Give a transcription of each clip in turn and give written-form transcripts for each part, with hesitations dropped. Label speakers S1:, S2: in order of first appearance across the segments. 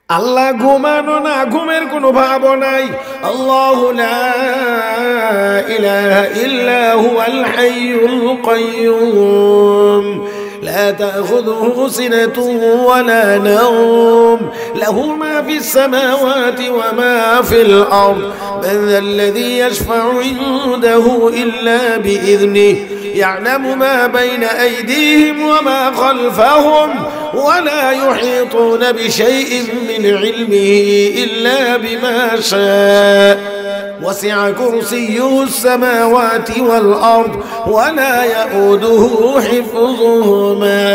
S1: আল্লাহ ঘুমানো না, ঘুমের কোনো ভাবনাই। আল্লাহু লা ইলাহা ইল্লা হুয়াল হাইয়ুল কাইয়্যুম لا تأخذه سنة ولا نوم له ما في السماوات وما في الأرض من ذا الذي يشفع عنده إلا بإذنه يعلم ما بين أيديهم وما خلفهم ولا يحيطون بشيء من علمه إلا بما شاء وسع كرسيه السماوات والأرض ولا يؤوده حفظهما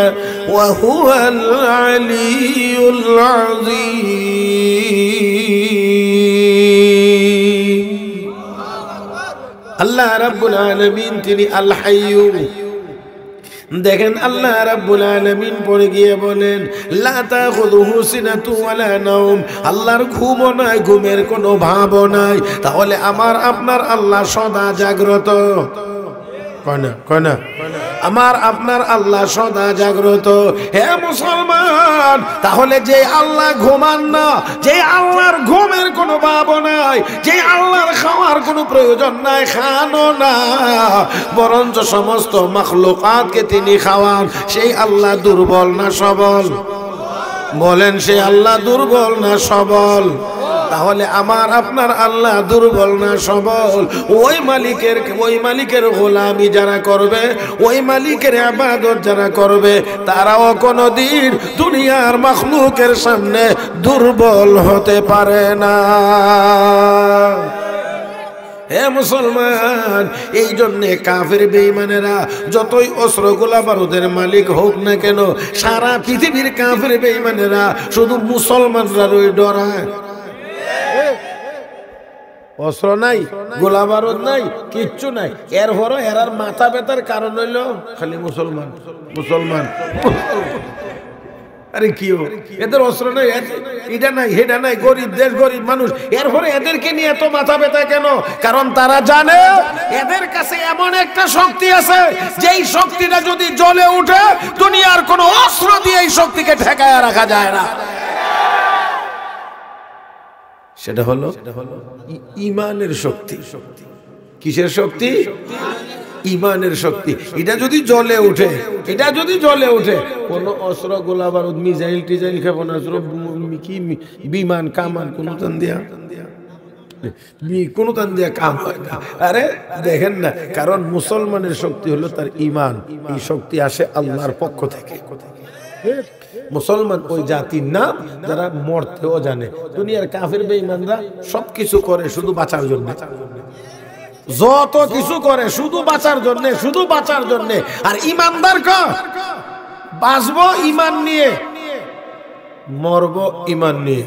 S1: وهو العلي العظيم الله رب العالمين তিনি আল হাইয়্যু। দেখেন আল্লাহ রাব্বুল আলামিন পড়ে গিয়ে বলেন লা তাখুযুহু সিনাতু ওয়ালা নাওম, আল্লাহর ঘুমও নাই, ঘুমের কোনো ভাবও নাই। তাহলে আমার আপনার আল্লাহ সদা জাগ্রত, কয়না আমার আপনার আল্লাহ সদা জাগ্রত। হে মুসলমান, তাহলে যে আল্লাহ ঘুমান না, যে আল্লাহর ঘুমের কোনো ভাবও নাই, যে আল্লাহর খাওয়ার কোনো প্রয়োজন নাই, খানো না, বরঞ্চ সমস্ত মাখলুকাতকে তিনি খাওয়ান, সেই আল্লাহ দুর্বল না সবল? বলেন, সেই আল্লাহ দুর্বল না সবল? তাহলে আমার আপনার আল্লাহ দুর্বল না সবল? ওই মালিকের গোলামি যারা করবে, ওই মালিকের ইবাদত যারা করবে, তারাও কোনোদিন দুনিয়ার মাখলুকের সামনে দুর্বল হতে পারে না। হে মুসলমান, এই জন্যে কাফের বেঈমানেরা যতই অস্ত্র গোলা বারুদের মালিক হোক না কেন, সারা পৃথিবীর কাফের বেঈমানেরা শুধু মুসলমানরা রই ডরায়। অস্ত্র নাই, গোলা বারুদ নাই, কিচ্ছু নাই, এরপরও এরার মাথা ব্যথার কারণ হইল খালি মুসলমান মুসলমান। আরে কি এদের অস্ত্র নাই, এটা নাই, হেটা নাই, গরিব দেশ, গরিব মানুষ, এরপরে এদেরকে নিয়ে এত মাথা ব্যথা কেন? কারণ তারা জানে এদের কাছে এমন একটা শক্তি আছে, যেই শক্তিটা যদি জ্বলে উঠে, দুনিয়ার কোনো অস্ত্র দিয়ে এই শক্তিকে ঠেকায় রাখা যায় না। সেটা হলো ঈমানের শক্তি। কিসের শক্তি? ঈমানের শক্তি। এটা যদি জ্বলে ওঠে, এটা যদি জ্বলে ওঠে, কোন অস্ত্র গোলা বারুদ মিসাইল টিজাইল ক্ষেপণাস্ত্র কি বিমান কামান কোনো তান দিয়া কাম হয় না। আরে দেখেন না, কারণ মুসলমানের শক্তি হলো তার ঈমান। এই শক্তি আসে আল্লাহর পক্ষ থেকে। মুসলমান ওই জাতির নাম যারা মরতেও জানে। দুনিয়ার কাফের বেঈমানরা সবকিছু করে শুধু বাঁচার জন্য, যত কিছু করে শুধু বাঁচার জন্য, শুধু বাঁচার জন্য। আর ইমানদার বাঁচবো ইমান নিয়ে, মরবো ইমান নিয়ে।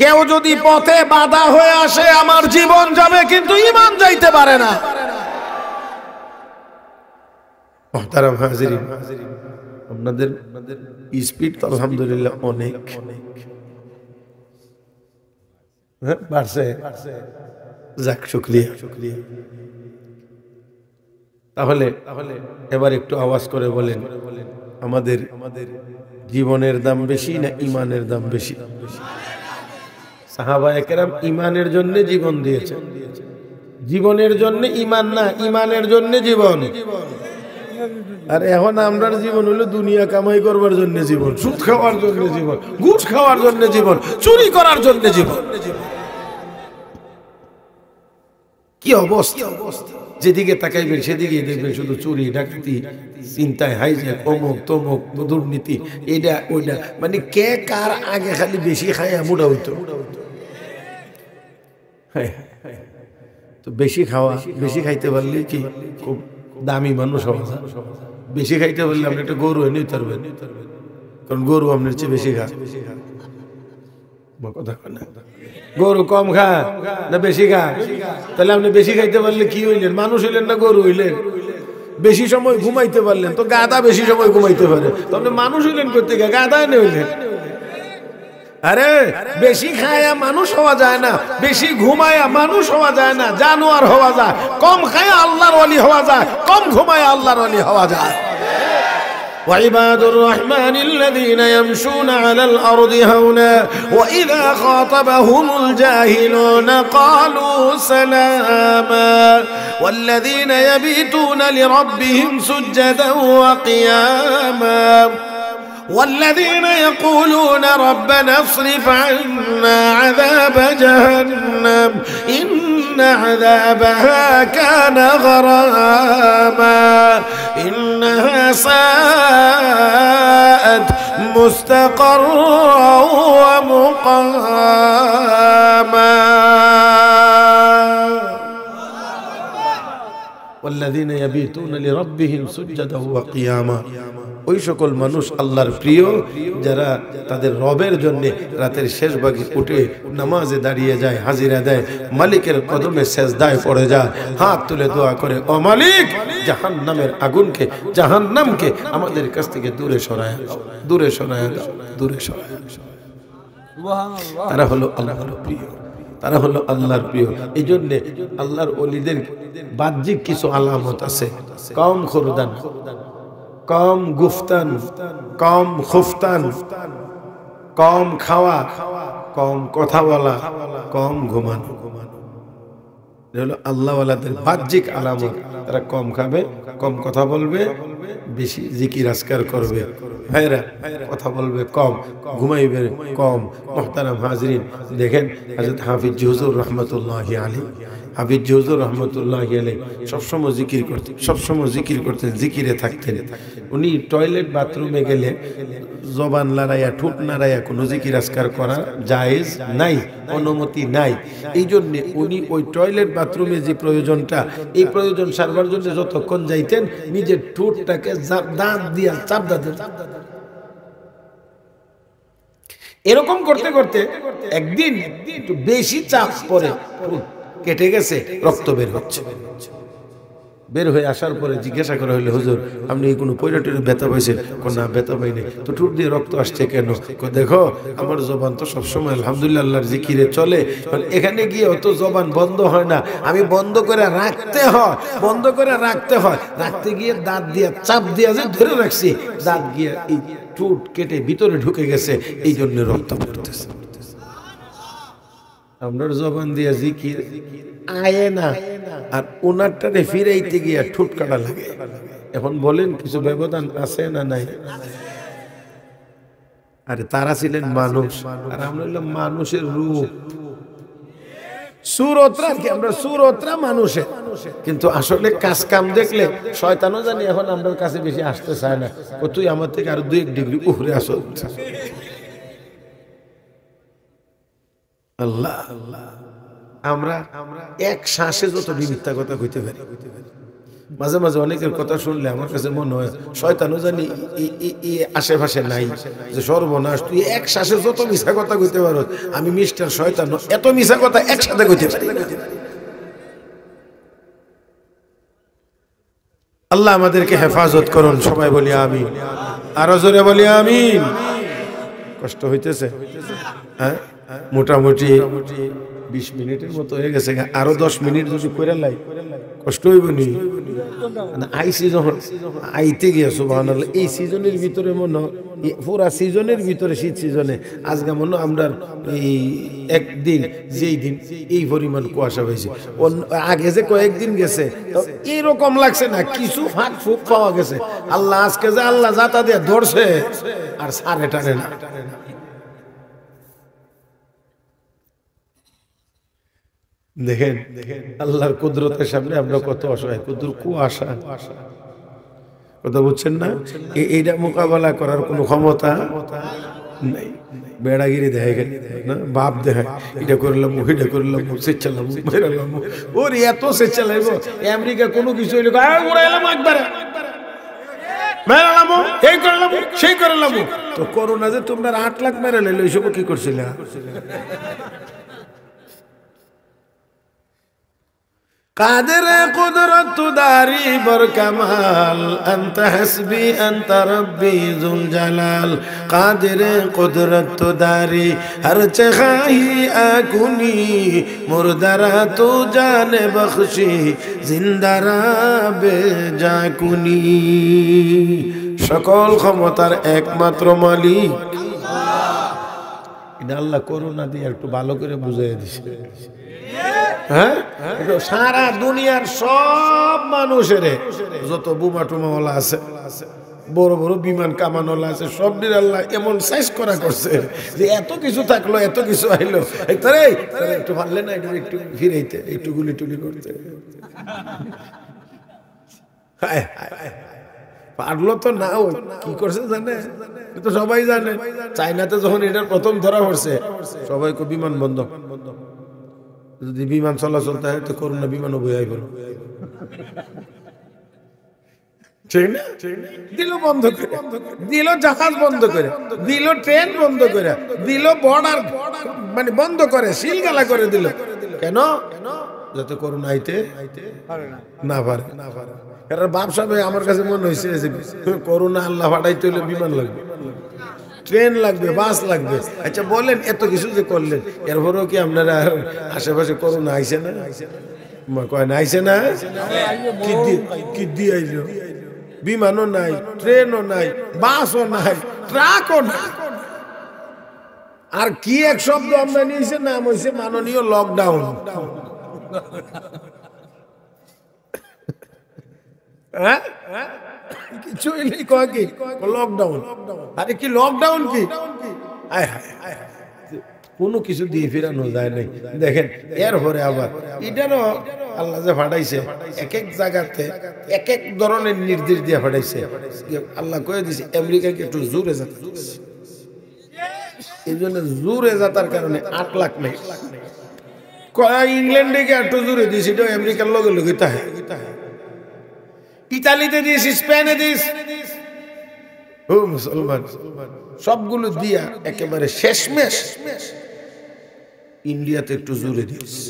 S1: কেউ যদি পথে বাধা হয়ে আসে, আমার জীবন যাবে কিন্তু ইমান যাইতে পারে না। মুহতারাম হাজিরিন, আপনাদের স্পিড তো আলহামদুলিল্লাহ অনেক বাড়ছে, যাক শুকরিয়া। তাহলে এবার একটু আওয়াজ করে বলেন, আমাদের জীবনের দাম বেশি না ঈমানের দাম বেশি? সাহাবায়ে কেরাম ঈমানের জন্য জীবন দিয়েছেন। জীবনের জন্য ঈমান না, ঈমানের জন্য জীবন। আর এখন আমরার জীবন হলো দুনিয়া কামাই করবার জন্য জীবন, সুদ খাওয়ার জন্য জীবন, ঘুষ খাওয়ার জন্য জীবন, চুরি করার জন্য জীবন। কি অবস্থা! যেদিকে তাকাইবেন সেদিকে দেখবেন শুধু চুরি, ডাকাতি, চিন্তায়, হাইজ্যাক, অমুক তমুক, দুর্নীতি, এটা ওইটা। মানে কে কার আগে খালি বেশি খায় মোটা হইতো। তো বেশি খাওয়া, বেশি খাইতে পারলে কি খুব দামি মানুষ হওয়া যায়। বেশি খাইতে পারলে আপনি একটা গরু এনে পারবেন, কারণ গরু আপনার চেয়ে বেশি খা। কথা না, গরু কম খা না বেশি খা? তাহলে আপনি বেশি খাইতে পারলে কি হইলেন? মানুষ হইলেন না গরু হইলেন? বেশি সময় ঘুমাইতে পারলেন তো গাধা বেশি সময় ঘুমাইতে পারে, তাহলে মানুষ হইলেন করতে গিয়ে গাধা এনে হইলেন। আরে বেশি খায়া মানুষ হওয়া যায় না, বেশি ঘুমায়া মানুষ হওয়া যায় না, জানোয়ার হওয়া যায়। কম খায়া আল্লাহর ওলি হওয়া যায়, কম ঘুমায়া আল্লাহর ওলি হওয়া যায়। وعباد الرحمن الذين يمشون على الأرض هونا وإذا خاطبهم الجاهلون قالوا سلاما والذين يبيتون لربهم سجدا وقياما والذين يقولون ربنا اصرف عنا عذاب جهنم إن عذابها كان غراما إنها ساءت مستقرا ومقاما والذين يبيتون لربهم سجدا وقياما ওই সকল মানুষ আল্লাহর প্রিয় যারা তাদের রবের জন্য রাতের শেষ ভাগে উঠে নামাজে দাঁড়িয়ে যায়, হাজিরা দেয়, মালিকের কদমে সেজদায় পড়ে যায়, হাত তুলে দোয়া করে, ও মালিক জাহান্নামের আগুনকে, জাহান্নামকে আমাদের কাছ থেকে দূরে সরায় দাও, দূরে সরায় দাও, দূরে সরায় দাও। তারা হলো আল্লাহর প্রিয়, তারা হলো আল্লাহর প্রিয়। এই জন্য আল্লাহর ওলিদের বাহ্যিক কিছু আলামত আছে, কম খুরদান, কম গুফতান, কম খুফতান, কম খাওয়া, কম কথা বলা, কম ঘুমানো। হলো আল্লাহওয়ালাদের বাহ্যিক আলামত। তারা কম খাবে, কম কথা বলবে, বেশি জিকির আজকার করবে, ভাইরা কথা বলবে কম, ঘুমাইবে কম। মুহতারাম হাজরিন, দেখেন হযরত হাফিজ হুজুর রহমতুল্লাহি আলাইহি, হাফিজ হুজুর রহমতুল্লাহি আলাইহি সবসময় জিকির করতেন, সবসময় জিকির করতেন, জিকিরে থাকতেন। উনি টয়লেট বাথরুমে গেলে জবান লড়াইয়া, ঠোঁট নাড়াইয়া কোনো জিকির আজকার করা জায়েজ নাই, অনুমতি নাই। এই জন্যে উনি ওই টয়লেট বাথরুমে যে প্রয়োজনটা, এই প্রয়োজন সারবার জন্য যতক্ষণ যাইতেন নিজের ঠোঁটটাকে দাঁত দিয়া চাপ দিতেন। এরকম করতে করতে একদিন একটু বেশি চাপ পরে কেটে গেছে, রক্ত বের হচ্ছে। বের হয়ে আসার পরে জিজ্ঞাসা করা হইলে, হুজুর আপনি কোনো পয়রাটের ব্যথা পাইছেন? না, ব্যথা পাই নাই। তো ঠোঁট দিয়ে রক্ত আসছে কেন? দেখো আমার জবান তো সবসময় আলহামদুলিল্লাহ আল্লাহর জিকিরে চলে, এখানে গিয়ে অত জবান বন্ধ হয় না, আমি বন্ধ করে রাখতে হয়, বন্ধ করে রাখতে হয়। রাখতে গিয়ে দাঁত দিয়ে চাপ দিয়ে যে ধরে রাখছি, দাঁত গিয়ে এই ঠোঁট কেটে ভিতরে ঢুকে গেছে, এই জন্য রক্ত পড়তেছে। আপনার জবান দিয়ে জিকির আয়ে না, আর ওনারটারে ফিরাইতে গিয়া ঠোঁট কাটা লাগে। এখন বলেন কিছু ব্যবধান আছে না নাই? আরে তারা ছিলেন মানুষ, আর আমরা হলাম মানুষের রূপ, সুরতরা কি আমরা সুরতরা মানুষের, কিন্তু আসলে কাজ কাম দেখলে শয়তানও জানি এখন আমরা কাছে বেশি আসতে চায় না। ও তুই আমার থেকে আরো 2-1 ডিগ্রি উপরে আসো। আল্লাহ আল্লাহ, আমরা এক শ্বাসে যত মিথ্যা কথা কইতে পারি। মাঝে মাঝে অনেকের কথা শুনলে আমার কাছে মনে হয় শয়তানও জানি আশেপাশে নাই, যে সর্বনাশ তুই এক শ্বাসে যত মিথ্যা কথা কইতে পারো, আমি মিস্টার শয়তান এত মিথ্যা কথা একসাথে কইতে পারি। আল্লাহ আমাদেরকে হেফাজত করুন, সবাই বলি আমিন, আরো জোরে বলি আমিন। কষ্ট হইতেছে? হ্যাঁ, মোটামুটি 20 মিনিটের মতো হয়ে গেছে, আরো 10 মিনিট যদি করে লাই কষ্ট হইব নি? আইসি যখন আইতে গিয়া সুবহানাল্লাহ, এই সিজনের ভিতরে মনে পুরা সিজনের ভিতরে, শীত সিজনে আজকে মনে আমরা এই একদিন, যেই দিন এই পরিমাণ কুয়াশা হয়েছে, আগে যে কয়েকদিন গেছে এরকম লাগছে না, কিছু ফাঁক ফুক পাওয়া গেছে। আল্লাহ আজকে যে আল্লাহ যাতা দিয়ে ধরছে আর সাড়ে টানে না। দেখেন আল্লাহর কুদরতের সামনে আমরা কত অসহায়। কুয়াশা, কথা বুঝছেন না? এইটা মোকাবেলা করার কোনো ক্ষমতা নাই। বেড়াগিরি দেখায় না, বাপ দেখায়, এটা করলাম, এটা করলাম, সেচ্ছালাম, ওর এত সেচ্ছালাইব। আমেরিকা কোনো কিছু হইলে উড়াইলাম একবারে, মেরালাম, এই করলাম, সেই করলাম। তো করোনা যে তোমরা 8 লাখ মেরে লাইলো, এইসব কি করছিল? কাদের কুদরত দারি বর কামাল, আন্ত হাসবি আন্ত রব্বি যুল জালাল। কাদের কুদরত দারি হর চাহি আকুনি, মুর্দারা তো জানে বখশি, জিন্দারা বেজাকুনি। সকল ক্ষমতার একমাত্র মালিক এটা আল্লাহ করোনা দিয়ে একটু ভালো করে বুঝিয়ে দিছে। হ্যাঁ, সারা দুনিয়ার সব মানুষের যত বোমা টোমাওয়ালা আছে, বড় বড় বিমান কামানোলা আছে, সব দিন আল্লাহ এমন সাইজ করা করছে যে এত কিছু থাকলো, এত কিছু আইলো, একটু পারলে না একটু ফিরাইতে, একটু গুলি টুলি করতে পারলো তো না। কি করছে জানে তো সবাই জানে। চাইনাতে যখন এটার প্রথম ধরা পড়ছে সবাই বিমান বন্ধ, যদি বিমান চলাচল থাকে তো করোনা বিমানও বইয়াই গেল, ঠিক না? দিল বন্ধ করে, দিল জাহাজ বন্ধ করে, দিল ট্রেন বন্ধ করে, দিল বর্ডার মানে বন্ধ করে, সিলগালা করে দিল। কেন? যাতে করোনা আইতে না পারে। কারণ বাপ সাহেব আমার কাছে মনে হয়েছে যে করোনা আল্লাহ ফাটাইতে হইলে বিমান লাগবে, ট্রেন লাগবে, বাস লাগবে। আচ্ছা বলেন, এত কিছু যে করলেন এরপরেও কি আপনারা আশেপাশে করোনা আইছে না? কয় না আইছে না? কি দিয়ে আইল? বিমানও নাই, ট্রেনও নাই, বাসও নাই, ট্রাকও নাই। আর কি এক শব্দ আমরা নিয়েছে, নাম হয়েছে মাননীয় লকডাউন। কিছু কয় কি লকডাউন? আরে কি লকডাউন কি? কোনো কিছু দিয়ে ফিরানো যায় নাই। দেখেন এরপরে আবার এটারও আল্লাহ যে ফাটাইছে, এক এক জায়গাতে এক এক ধরনের নির্দেশ দিয়ে ফাটাইছে। আল্লাহ কয়ে দিছে আমেরিকাকে একটু জোরে যাতে, এই জন্য জোরে যাতার কারণে 8 লাখ নেই। ইংল্যান্ডে একটু জোরে দিয়েছি, এটা আমেরিকার লগে লগে তাহে। ইতালিতে দিয়েছি, স্পেনে দিয়েছি, ও মুসলমান সবগুলো দিয়া একেবারে শেষমেশ ইন্ডিয়াতে একটু জোরে দিয়েছি।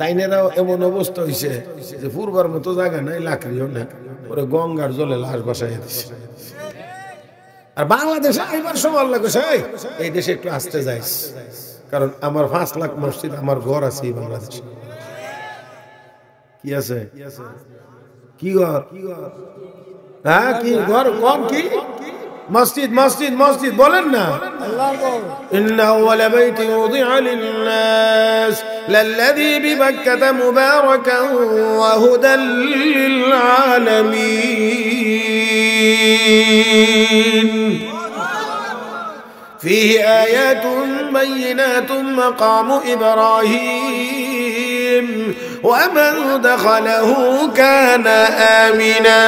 S1: তাইনেরাও এমন অবস্থা হয়েছে যে পূর্বার মতো জায়গা নাই, লাকড়িও নাই, ওরা গঙ্গার জলে লাশ বাসাইয়া দিছে। আর বাংলাদেশে আইবার সময় লাগছে এই দেশে একটু আসতে যাইস, কারণ আমার 5 লাখ মসজিদ, আমার ঘর আছে এই বাংলাদেশে। কি আছে? কি ঘর? হ্যাঁ কি ঘর? কোন কি মসজিদ? মসজিদ মসজিদ বলেন না। ইন্না আউওয়ালা বাইতি উযিআ লিন-নাস লাল্লাযী বিবাক্কাতা মুবারাকান ওয়া হুদাল লিল আলামিন ফীহি আয়াতুন বাইয়িনাতুন মাকামু ইব্রাহিম ومن دخله كان آمنا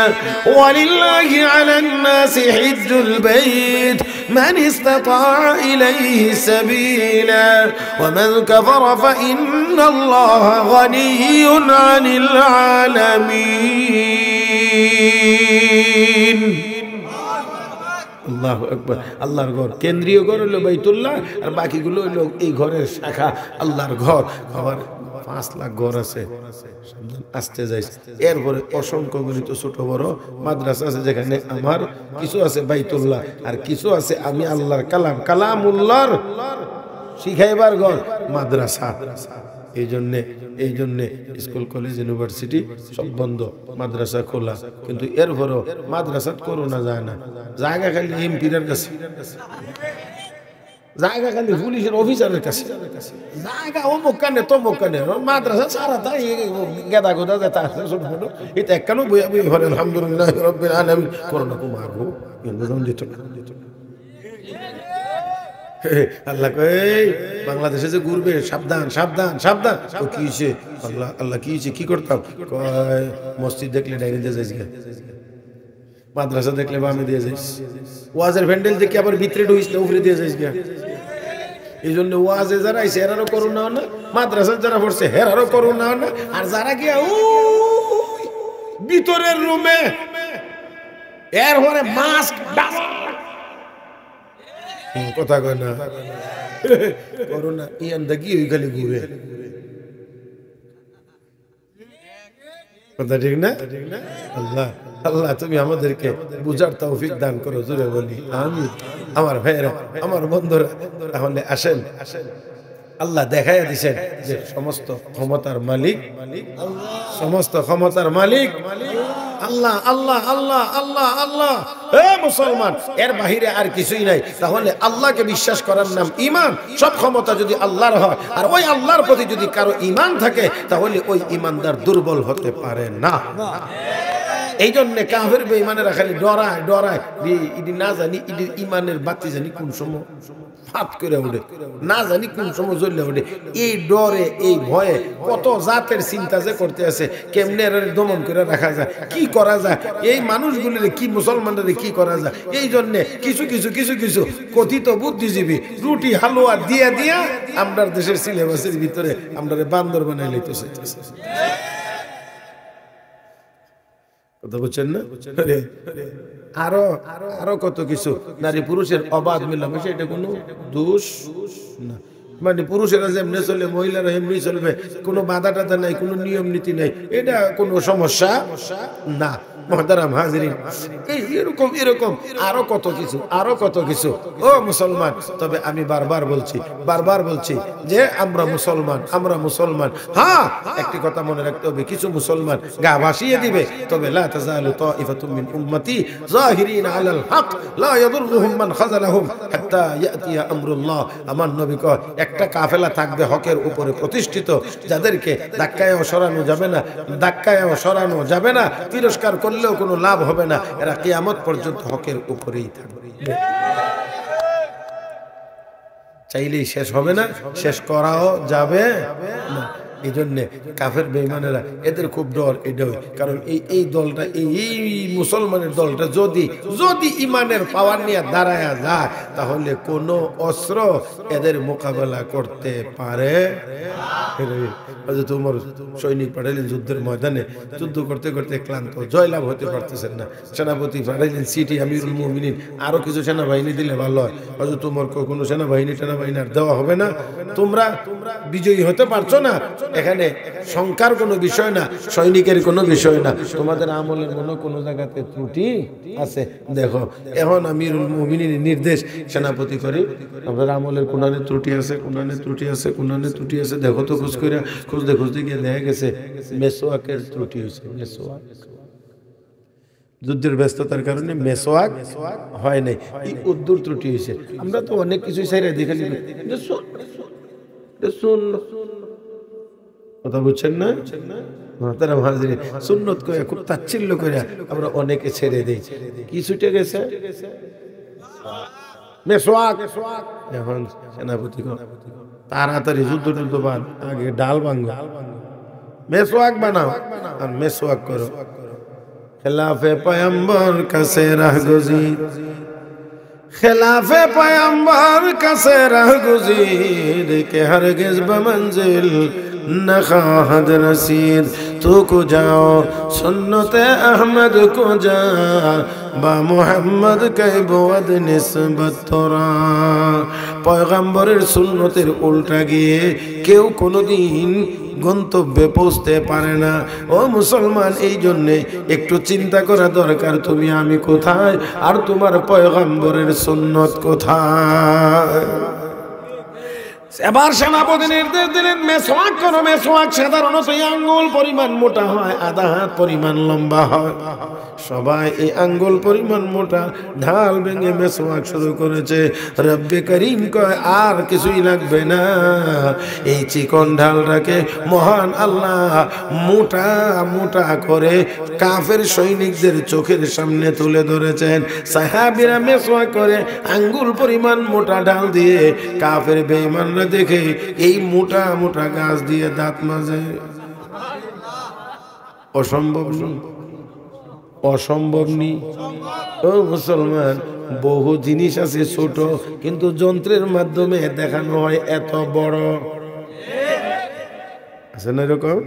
S1: ولله على الناس حج البيت من استطاع إليه سبيلا ومن كفر فإن الله غني عن العالمين আল্লাহু আকবার। আল্লাহর ঘর, কেন্দ্রীয় ঘর হলো বাইতুল্লাহ, আর বাকিগুলো হলো এই ঘরের শাখা, আল্লাহর ঘর। আবার 5 লাখ ঘর আছে, আসতে যাই। এরপরে অসংখ্য গণিত ছোট বড় মাদ্রাসা আছে, যেখানে আমার কিছু আছে বাইতুল্লাহ, আর কিছু আছে আমি আল্লাহর কালাম, কালামুল্লাহর শিখাইবার ঘর, মাদ্রাসা। এই জন্যে স্কুল কলেজ ইউনিভার্সিটি সব বন্ধ, মাদ্রাসা খোলা। কিন্তু এরপরও মাদ্রাসা করোনা যায় না, জায়গা খালি এমপির কাছে, জায়গা খালি পুলিশের অফিসারের কাছে, জায়গা অমুক কানে তমুক কানে, মাদ্রাসা সারা তাই গেদা গোদা যেটা আছে ছোট ছোট, এটা একখানো বইয়া বই ঘরে আলহামদুলিল্লাহ রাব্বিল আলামিন। করোনা তো মারবো আল্লাহ কই বাংলাদেশে যে ঘুরবে সাবধান সাবধান সাবধান। ও কি হয়েছে? আল্লাহ আল্লাহ কি হয়েছে? কি করতাম? কয় মসজিদ দেখলে ডাইনি দিয়ে যাইস, মাদ্রাসা দেখলে বামে দিয়ে যাইস, ওয়াজের ভ্যান্ডেল দেখে আবার ভিতরে ঢুইস না, উপরে দিয়ে যাইস গা। এই জন্য ওয়াজে যারা আইসে হেরারও করোনা না, মাদ্রাসা যারা পড়ছে হেরারও করোনা না, আর যারা গিয়া ভিতরের রুমে এর পরে মাস্ক কথা কয় না করোনা ইয়ান দেখি ওই খালি ঘুরে, কথা ঠিক না? আল্লাহ আল্লাহ তুমি আমাদেরকে বুঝার তৌফিক দান করো, জোরে বলি আমিন। আমার ভাইয়েরা, আমার বন্ধুরা, তাহলে আসেন, আল্লাহ দেখাইয়া দিছেন যে সমস্ত ক্ষমতার মালিক, সমস্ত ক্ষমতার মালিক আল্লাহ আল্লাহ আল্লাহ আল্লাহ আল্লাহ। এ মুসলমান, এর বাহিরে আর কিছুই নাই। তাহলে আল্লাহকে বিশ্বাস করার নাম ঈমান। সব ক্ষমতা যদি আল্লাহর হয় আর ওই আল্লাহর প্রতি যদি কারো ঈমান থাকে, তাহলে ওই ঈমানদার দুর্বল হতে পারে না। এই জন্য কাফের বেঈমানেরা খালি ডরায় ডরায়, ইডি না জানি ইডি ঈমানের বাতি জানি কোন সময় ফাত করে ওঠে, না জানি কোন সময় জ্বলে ওঠে। এই ডরে এই ভয়ে কত জাতের চিন্তা যে করতে আছে, কেমনে এর দমন করে রাখা যায়, কি করা যায়, এই মানুষগুলির কি মুসলমানদের কি করা যায়। এই জন্য কিছু কিছু কিছু কিছু কথিত বুদ্ধিজীবী রুটি হালুয়া দিয়া দিয়া আমরা দেশের সিলেবাসের ভিতরে আমরা বান্দর বানাই লইতেছে। কথা বুঝছেন না? আরো আরো কত কিছু, নারী পুরুষের অবাধ মেলামেশা, এটা কোনো দোষ না। মানে পুরুষেরা যেমনি চলে মহিলারা এমনি চলবে, কোনো বাধা টাধা নাই, কোনো নিয়ম নীতি নাই, এটা কোনো সমস্যা না। মুহতারাম হাজিরিন, এরকম এরকম আরো কত কিছু, আরো কত কিছু। ও মুসলমান, তবে আমি বারবার বলছি যে আমরা মুসলমান, আমরা মুসলমান। হ্যাঁ, একটি কথা মনে রাখতে হবে, কিছু মুসলমান গা ভাসিয়ে দিবে, তবে লা তাযালু তাইফাতুম মিন উম্মতি যাহিরিন আলাল হক লা ইয়াদুররুহুম মান খাযালাহুম হাত্তা ইয়াতিয়া আমরুল্লাহ। আমার নবী কয়, একটা কাফেলা থাকবে হকের উপরে প্রতিষ্ঠিত, যাদেরকে ধাক্কায়ও সরানো যাবে না, ধাক্কায়ও সরানো যাবে না, তিরস্কার করলেও কোনো লাভ হবে না, এরা কিয়ামত পর্যন্ত হকের উপরেই থাকবে। চাইলেই শেষ হবে না, শেষ করাও যাবে না। এই জন্য কাফের বেঈমানেরা এদের খুব ডর এটাই, কারণ এই দলটা, এই মুসলমানের দলটা যদি যদি ইমানের পাওয়ার নিয়ে দাঁড়ায়া যায়, তাহলে কোনো অস্ত্র এদের মোকাবেলা করতে পারে। তোমার সৈনিক পাঠাইলেন যুদ্ধের ময়দানে, যুদ্ধ করতে করতে ক্লান্ত, জয়লাভ হতে পারতেছেন না, সেনাপতি পাঠাইলেন সিটি আমিরুল মুমিনিন, আরো কিছু সেনাবাহিনী দিলে ভালো হয়। হয়তো তোমার কোনো সেনাবাহিনী আর দেওয়া হবে না, তোমরা বিজয়ী হতে পারছো না। এখানে সংখ্যার কোনো বিষয় না, সৈনিকের কোনো বিষয় না, তোমাদের আমলের কোনো জায়গাতে ত্রুটি আছে। দেখো, এখন আমিরুল মুমিনিনের নির্দেশ, সেনাপতি করে আপনার আমলের কোনানে ত্রুটি আছে, কোনানে ত্রুটি আছে, কোনানে ত্রুটি আছে, দেখো তো খোঁজ করে, খুঁজতে খুঁজতে গিয়ে দেখা গেছে মেসোয়াকের ত্রুটি হয়েছে। মেসোয়াক, যুদ্ধের ব্যস্ততার কারণে মেসোয়াক হয় নাই, এই উদ্দুর ত্রুটি হয়েছে। আমরা তো অনেক কিছুই চাই দেখে নিবি, কথা বুঝছেন না? তারা হাজির সুন্নত করে খুব তাচ্ছিল্য করে আমরা অনেকে ছেড়ে দিই। কি ছুটে গেছে? মেসোয়াক। এখন সেনাপতি তাড়াতাড়ি যুদ্ধ টুদ্ধ বান, আগে ডাল ভাঙো, মেসোয়াক বানাও আর মেসোয়াক করো। খেলাফে পয়ম্বর কাছে রাহগুজির, খেলাফে পয়ম্বর কাছে রাহগুজির কে হরগিজ বমঞ্জিল न खाहद रसीद, तू को जाओ सुन्नते अहमद को जा, बा मुहम्मद कई बोद निस्बत तोरा। পয়গম্বরের সুন্নতের উল্টা গিয়ে কেউ কোনোদিন গন্তব্যে পৌঁছতে পারে না। ও মুসলমান, এই জন্যে একটু চিন্তা করা দরকার, তুমি আমি কোথায় আর তোমার পয়গম্বরের সুন্নত কোথায়। এবার সেনাপতি নির্দেশ দিলেন, মেসওয়াক করো। মেসওয়াক সাধারণত আঙ্গুল পরিমাণ মোটা হয়, আধা হাত পরিমাণ লম্বা হয়। সবাই এই আঙ্গুল পরিমাণ মোটা ঢাল ভেঙে মেসওয়াক শুরু করেছে। রব্বে করিম কয়, আর কিছুই লাগবে না, এই চিকন ঢালটাকে মহান আল্লাহ মোটা মোটা করে কাফের সৈনিকদের চোখের সামনে তুলে ধরেছেন। সাহাবীরা মেসওয়াক করে আঙ্গুল পরিমাণ মোটা ঢাল দিয়ে কাফের বেঈমানরা দেখে এই মোটা মোটা গাছ দিয়ে দাঁত মাজে। অসম্ভব নেই, অসম্ভব নেই। ও মুসলমান, বহু জিনিস আছে ছোট, কিন্তু যন্ত্রের মাধ্যমে দেখানো হয় এত বড়। আছে না এরকম?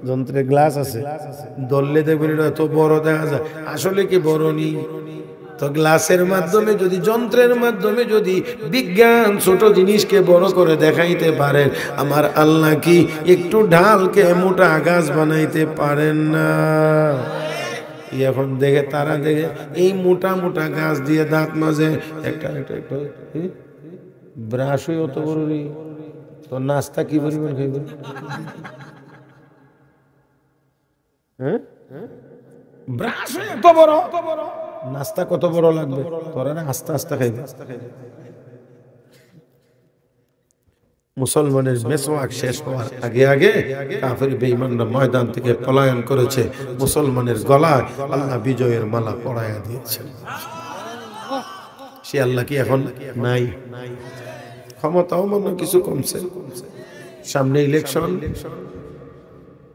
S1: যন্ত্রের গ্লাস আছে, ধরলে দেখবেন এটা এত বড় দেখা যায়, আসলে কি বড় নেই। তো গ্লাসের মাধ্যমে যদি, যন্ত্রের মাধ্যমে যদি বিজ্ঞান ছোট জিনিসকে বড় করে দেখাইতে পারেন, আমার আল্লাহ কি একটু ঢালকে মোটা গাছ বানাইতে পারেন না? এখন দেখে তারা দেখে এই মোটা মোটা গাছ দিয়ে দাঁত মাজে। একটা ব্রাশ হয়ে অত বড়, তো নাস্তা কি পরিমাণ খাইবে? হ্যাঁ, ব্রাশ এত বড়, নাস্তা কত বড় লাগবে, তোরা না আস্তে আস্তে খাইবে। মুসলমানের মেসওয়াক শেষ হওয়ার আগে আগে কাফের বেঈমানরা ময়দান থেকে পলায়ন করেছে, মুসলমানের গলায় আল্লাহ বিজয়ের মালা পরাইয়া দিয়েছেন। সে আল্লাহ কি এখন নাই? ক্ষমতাও মনে কিছু কমছে, সামনে ইলেকশন,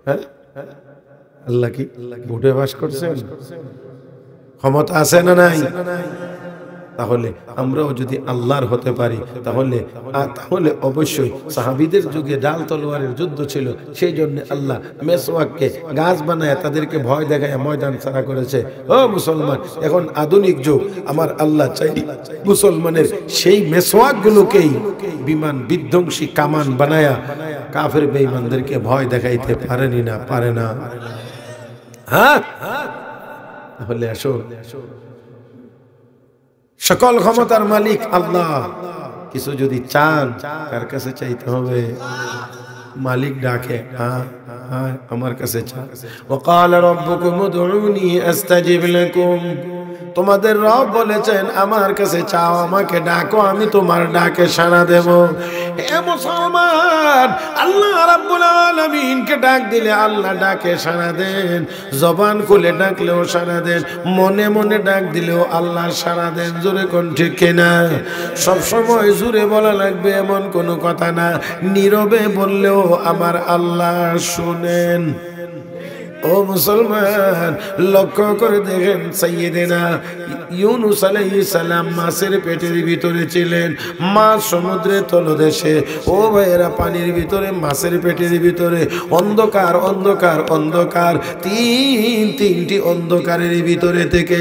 S1: হ্যাঁ আল্লাহ কি ভোটে বাস করছেন? ক্ষমতা আছে না নাই? তাহলে আমরাও যদি আল্লাহর হতে পারি তাহলে অবশ্যই সাহাবীদের যুগে ডাল তলোয়ারের যুদ্ধ ছিল, সেই জন্য আল্লাহ মেসওয়াককে গাছ বানায় তাদেরকে ভয় দেখায় ময়দান ছাড়া করেছে। ও মুসলমান, এখন আধুনিক যুগ, আমার আল্লাহ চাই মুসলমানের সেই মেসওয়াক গুলোকেই বিমান বিধ্বংসী কামান বানায়া কাফের বেঈমানদেরকে ভয় দেখাইতে পারেনি না, পারে না। হ্যাঁ, তাহলে আসো, সকল ক্ষমতার মালিক আল্লাহ, কিছু যদি চান কার কাছে চাইতে হবে? মালিক ডাকে, আমার কাছে চান। ওয়াকালা রাব্বুকুম উদউনি আস্তাজিব লাকুম, তোমাদের রব বলেছেন আমার কাছে চাও, আমাকে ডাকো, আমি তোমার ডাকে সাড়া দেব। হে মুসলমান, আল্লাহ রাব্বুল আলামিনকে ডাক দিলে আল্লাহ ডাকে সাড়া দেন, জবান খুলে ডাকলেও সাড়া দেন, মনে মনে ডাক দিলেও আল্লাহ সাড়া দেন। জোরে কোন ঠিক কিনা? সব সময় জোরে বলা লাগবে এমন কোনো কথা না, নীরবে বললেও আমার আল্লাহ শুনেন। ও মুসলমান, লক্ষ্য করে দেখেন, সাইয়েদেনা ইউনুস আলাইহিস সালাম মাছের পেটের ভিতরে ছিলেন, মাছ সমুদ্রের তলদেশে। ও ভাইয়েরা, পানির ভিতরে, মাছের পেটের ভিতরে অন্ধকার অন্ধকার অন্ধকার, তিনটি অন্ধকারের ভিতরে থেকে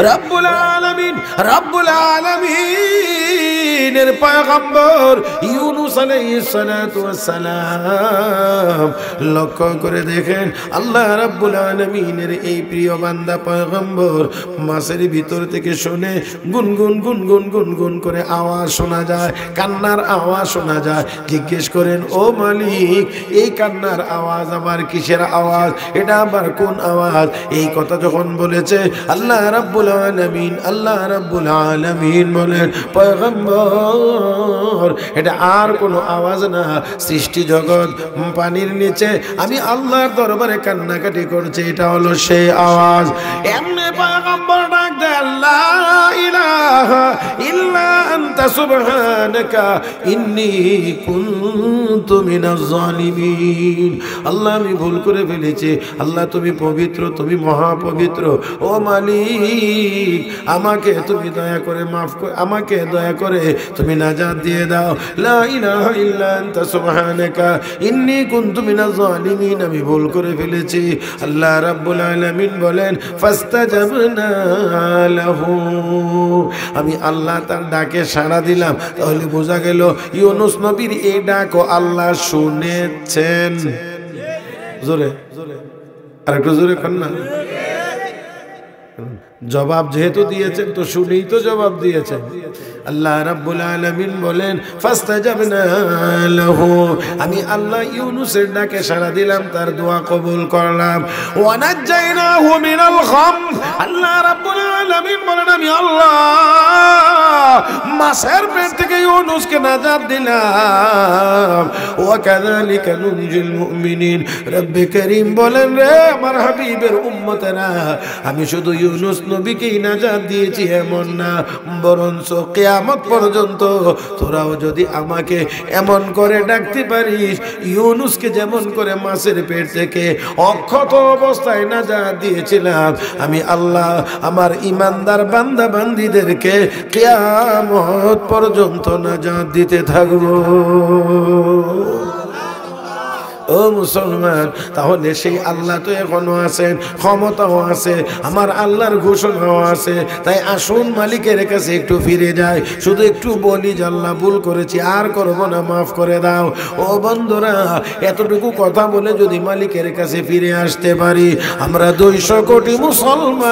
S1: রব্বুল আলামিনের পয়গম্বর ইউনুস আলাইহিস সালাতু ওয়াস সালাম, লক্ষ্য করে দেখেন আল্লাহ রাব্বুল আলামিনের এই প্রিয় বান্দা পয়গম্বর মাছের ভিতর থেকে শুনে গুনগুন গুনগুন গুনগুন করে আওয়াজ শোনা যায়, কান্নার আওয়াজ শোনা যায়। জিজ্ঞেস করেন, ও মালিক, এই কান্নার আওয়াজ আবার কিসের আওয়াজ? এটা আবার কোন আওয়াজ? এই কথা যখন বলেছে আল্লাহ রাব্বুল আলামিন বলেন, পয়গম্বর, এটা আর কোনো আওয়াজ না, সৃষ্টি জগৎ পানির নিচে আমি আল্লাহর দরবারে কান্নাকাটি করছে, এটা হলো সেই আওয়াজ। এমনি পয়গম্বর ডাক দেয়, লা ইলাহা ইল্লা আনতা সুবহানাকা ইন্নী কুনতু মিনাজ জালিমিন। আল্লাহ, আমি ভুল করে ফেলেছি, আল্লাহ তুমি পবিত্র, তুমি মহাপবিত্র। ও মালিক, আমাকে তুমি দয়া করে মাফ করে, আমাকে দয়া করে তুমি নাজাত দিয়ে দাও। লা ইলাহা ইল্লা আনতা সুবহানাকা ইন্নী কুনতু মিনাজ জালিমিন, আমি ভুল করে ফেলেছি। আল্লাহ রাব্বুল আলামিন বলেন, ফাস্তাজাবনা লাহু, আমি আল্লাহ তার ডাকে সাড়া দিলাম। তাহলে বোঝা গেল ইউনুস নবীর এই ডাকও আল্লাহ শুনেছেন। জোরে আরেকটু জোরে কর না। জবাব যেহেতু দিয়েছেন তো শুনেই তো জবাব দিয়েছেন। আল্লাহ রাব্বুল আলামিন বলেন, ফাস্তাজাবনা লাহু, আমি আল্লাহ ইউনুসের ডাকে সাড়া দিলাম, তার দোয়া কবুল করলাম। ওয়া নাজাইনাহু মিনাল গাম, আল্লাহ রাব্বুল আলামিন বলেন, আমি আল্লাহ মাছের পেট থেকে ইউনুসকে নাজাত দিলাম। ওয়া কাযালিকা নুনজিল মুমিনিন, রব্বে করিম বলেন, রে আমার হাবিবের উম্মতেরা, আমি শুধু ইউনুস নবীকেই নাজাত দিয়েছি এমন না, বরঞ্চ কিয়ামত পর্যন্ত তোরাও যদি আমাকে এমন করে ডাকতে পারিস, ইউনুসকে যেমন করে মাছের পেট থেকে অক্ষত অবস্থায় নাজাত দিয়েছিলাম, আমি আল্লাহ আমার ইমানদার বান্দা বান্দীদেরকে কিয়ামত পর্যন্ত নাজাত দিতে থাকবো। ও মুসলমান, তাহলে সেই আল্লাহ তো এখনো আছেন, ক্ষমতাও আছে, আমার আল্লাহর ঘোষণাও আছে। তাই আসুন মালিকের কাছে একটু ফিরে যাই, শুধু একটু বলি যে আল্লাহ ভুল করেছি, আর করবো না, মাফ করে দাও। ও বন্ধুরা, এতটুকু কথা বলে যদি মালিকের কাছে ফিরে আসতে পারি, আমরা 200 কোটি মুসলমান,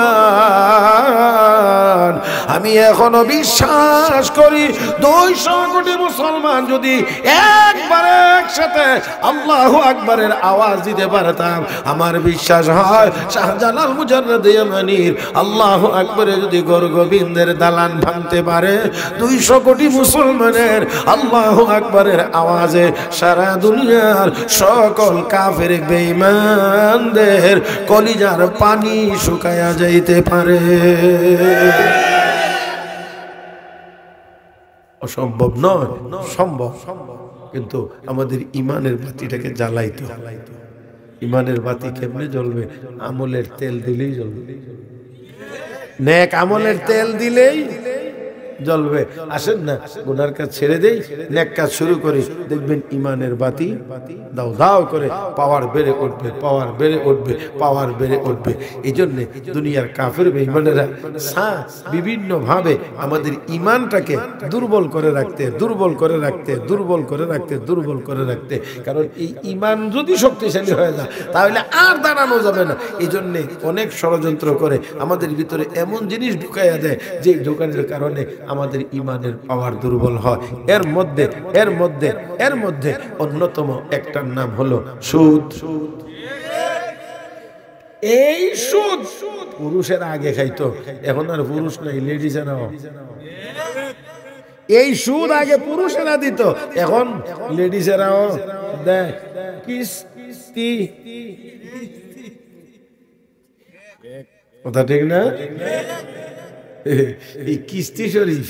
S1: আমি এখনো বিশ্বাস করি 200 কোটি মুসলমান যদি একবারে একসাথে আল্লাহু আকবরের আওয়াজ দিতে পারতাম, আমার বিশ্বাস হয় শাহজালাল মুজাররদ ইয়ামানির আল্লাহু আকবরে যদি গর্গবিন্দের দালান ভাঙতে পারে, 200 কোটি মুসলমানের আল্লাহু আকবরের আওয়াজে সারা দুনিয়ার সকল কাফের বেঈমানদের কলিজার পানি শুকায়া যাইতে পারে। অসম্ভব নয়, সম্ভব। কিন্তু আমাদের ইমানের বাতিটাকে জ্বালাইতে হবে। ইমানের বাতি কেমনে জ্বলবে? আমলের তেল দিলেই জ্বলবে, নেক আমলের তেল দিলেই জ্বলবে। আসেন না গুনার কাজ ছেড়ে দেই, নেক কাজ শুরু করি, দেখবেন ইমানের বাতি দাও দাও করে পাওয়ার বেড়ে উঠবে, পাওয়ার বেড়ে উঠবে, পাওয়ার বেড়ে উঠবে। এই জন্যে দুনিয়ার কাফের বেঈমানেরা বিভিন্ন ভাবে আমাদের ইমানটাকে দুর্বল করে রাখতে, দুর্বল করে রাখতে, দুর্বল করে রাখতে, দুর্বল করে রাখতে। কারণ এই ইমান যদি শক্তিশালী হয়ে যায় তাহলে আর দাঁড়ানো যাবে না। এই জন্যে অনেক ষড়যন্ত্র করে আমাদের ভিতরে এমন জিনিস ঢুকাইয়া দেয় যে ঢুকানোর কারণে আমাদের ইমানের পাওয়ার দুর্বল হয়। এর মধ্যে অন্যতম একটার নাম হলো সুদ। এই সুদ পুরুষের আগে খাইতো, এখন আর পুরুষ নাই, লেডিজেরাও। এই সুদ আগে পুরুষেরা দিত, এখন লেডিজেরাও দেয়। কিস্তি, কথা ঠিক না? এই কিস্তি শরীফ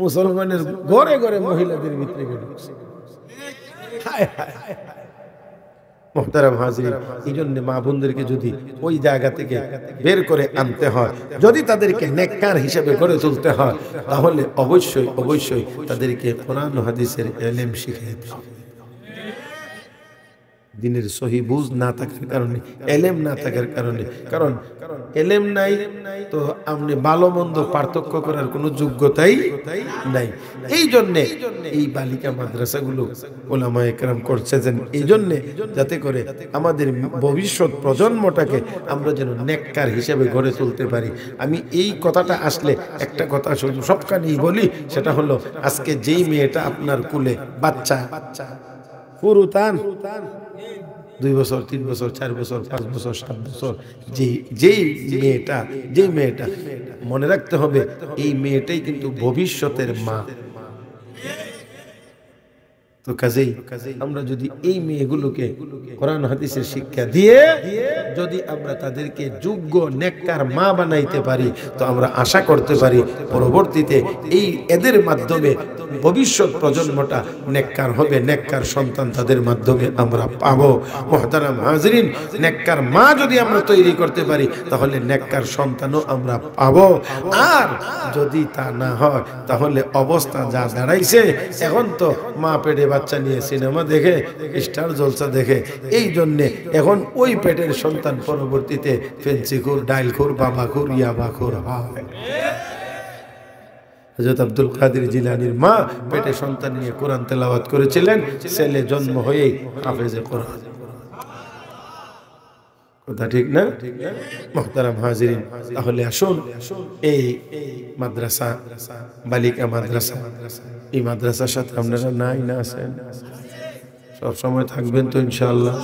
S1: মুসলমানের ঘরে ঘরে মহিলাদের ভিতরে ঢুকছে। মুহতারাম হাজির, এই জন্য মা বোনদেরকে যদি ওই জায়গা থেকে বের করে আনতে হয়, যদি তাদেরকে নেককার হিসেবে গড়ে তুলতে হয়, তাহলে অবশ্যই অবশ্যই তাদেরকে কোরআন ও হাদিসের ইলম শিখাইতে হবে। দিনের সহি বুঝ না থাকার কারণে, এলেম না থাকার কারণে, কারণ এলেম নাই তো আপনি ভালো মন্দ পার্থক্য করার কোনো যোগ্যতাই নাই। এই জন্যে এই বালিকা মাদ্রাসাগুলো ওলামায়ে কেরাম করছেন এই জন্যে, যাতে করে আমাদের ভবিষ্যৎ প্রজন্মটাকে আমরা যেন নেককার হিসেবে গড়ে তুলতে পারি। আমি এই কথাটা আসলে একটা কথা শুধু সবখানেই বলি, সেটা হলো আজকে যেই মেয়েটা আপনার কুলে বাচ্চা পুরুতান 2 বছর, 3 বছর, 4 বছর, 5 বছর, 7 বছর, যেই মেয়েটা মনে রাখতে হবে এই মেয়েটাই কিন্তু ভবিষ্যতের মা। তো কাজেই আমরা যদি এই মেয়েগুলোকে কোরআন হাদিসের শিক্ষা দিয়ে যদি আমরা তাদেরকে যোগ্য নেককার মা বানাইতে পারি, তো আমরা আশা করতে পারি পরবর্তীতে এই এদের মাধ্যমে ভবিষ্যৎ প্রজন্মটা নেককার হবে, নেককার সন্তান তাদের মাধ্যমে আমরা পাবো। মুহতারাম হাজরিন, নেককার মা যদি আমরা তৈরি করতে পারি তাহলে নেককার সন্তানও আমরা পাবো। আর যদি তা না হয় তাহলে অবস্থা যা দাঁড়াইছে, এখন তো মা পেটে বাচ্চা নিয়ে সিনেমা দেখে, স্টার জলসা দেখে, এই জন্যে এখন ওই পেটের সন্তান পরবর্তীতে ফেন্সিখোর, ডাইলখোর, বাবাখোর, ইয়াবাখোর হয়। হযরত আব্দুল কাদের জিলানীর মা পেটে সন্তান নিয়ে কোরআন তেলাওয়াত করেছিলেন, ছেলে জন্ম হয়েই হাফেজে কোরআন। কথা ঠিক না? মুহতারাম হাজিরিন, তাহলে আসুন এই মাদ্রাসা, বালিকা মাদ্রাসা, এই মাদ্রাসার সাথে আপনারা নাই না আছেন, সব সময় থাকবেন তো ইনশাআল্লাহ?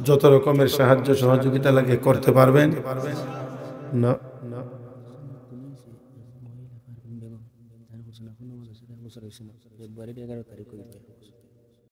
S1: যত রকমের সাহায্য সহযোগিতা লাগে করতে পারবেন না?